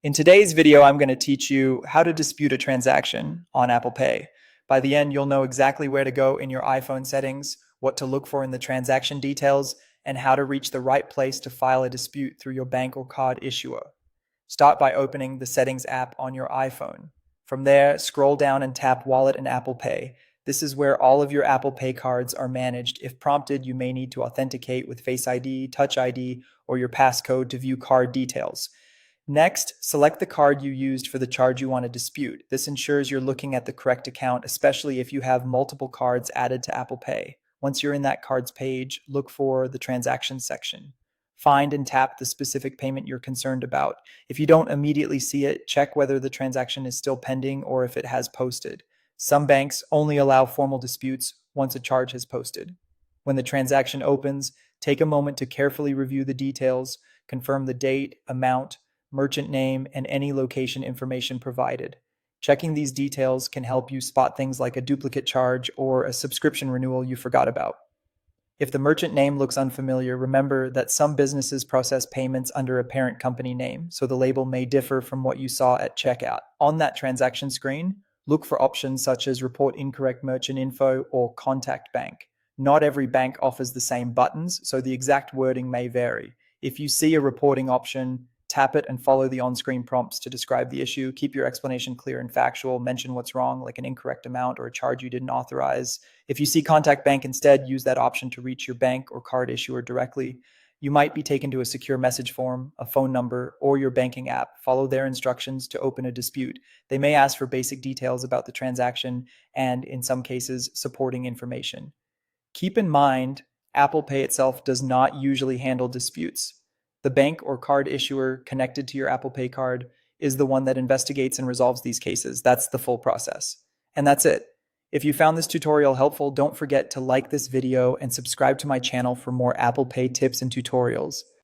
In today's video, I'm going to teach you how to dispute a transaction on Apple Pay. By the end, you'll know exactly where to go in your iPhone settings, what to look for in the transaction details, and how to reach the right place to file a dispute through your bank or card issuer. Start by opening the Settings app on your iPhone. From there, scroll down and tap Wallet and Apple Pay. This is where all of your Apple Pay cards are managed. If prompted, you may need to authenticate with Face ID, Touch ID, or your passcode to view card details. Next, select the card you used for the charge you want to dispute. This ensures you're looking at the correct account, especially if you have multiple cards added to Apple Pay. Once you're in that card's page, look for the transactions section. Find and tap the specific payment you're concerned about. If you don't immediately see it, check whether the transaction is still pending or if it has posted. Some banks only allow formal disputes once a charge has posted. When the transaction opens, take a moment to carefully review the details, confirm the date, amount, merchant name, and any location information provided. Checking these details can help you spot things like a duplicate charge or a subscription renewal you forgot about. If the merchant name looks unfamiliar, remember that some businesses process payments under a parent company name, so the label may differ from what you saw at checkout. On that transaction screen, look for options such as Report Incorrect Merchant Info or Contact Bank. Not every bank offers the same buttons, so the exact wording may vary. If you see a reporting option, tap it and follow the on-screen prompts to describe the issue. Keep your explanation clear and factual. Mention what's wrong, like an incorrect amount or a charge you didn't authorize. If you see Contact Bank instead, use that option to reach your bank or card issuer directly. You might be taken to a secure message form, a phone number, or your banking app. Follow their instructions to open a dispute. They may ask for basic details about the transaction and, in some cases, supporting information. Keep in mind, Apple Pay itself does not usually handle disputes. The bank or card issuer connected to your Apple Pay card is the one that investigates and resolves these cases. That's the full process. And that's it. If you found this tutorial helpful, don't forget to like this video and subscribe to my channel for more Apple Pay tips and tutorials.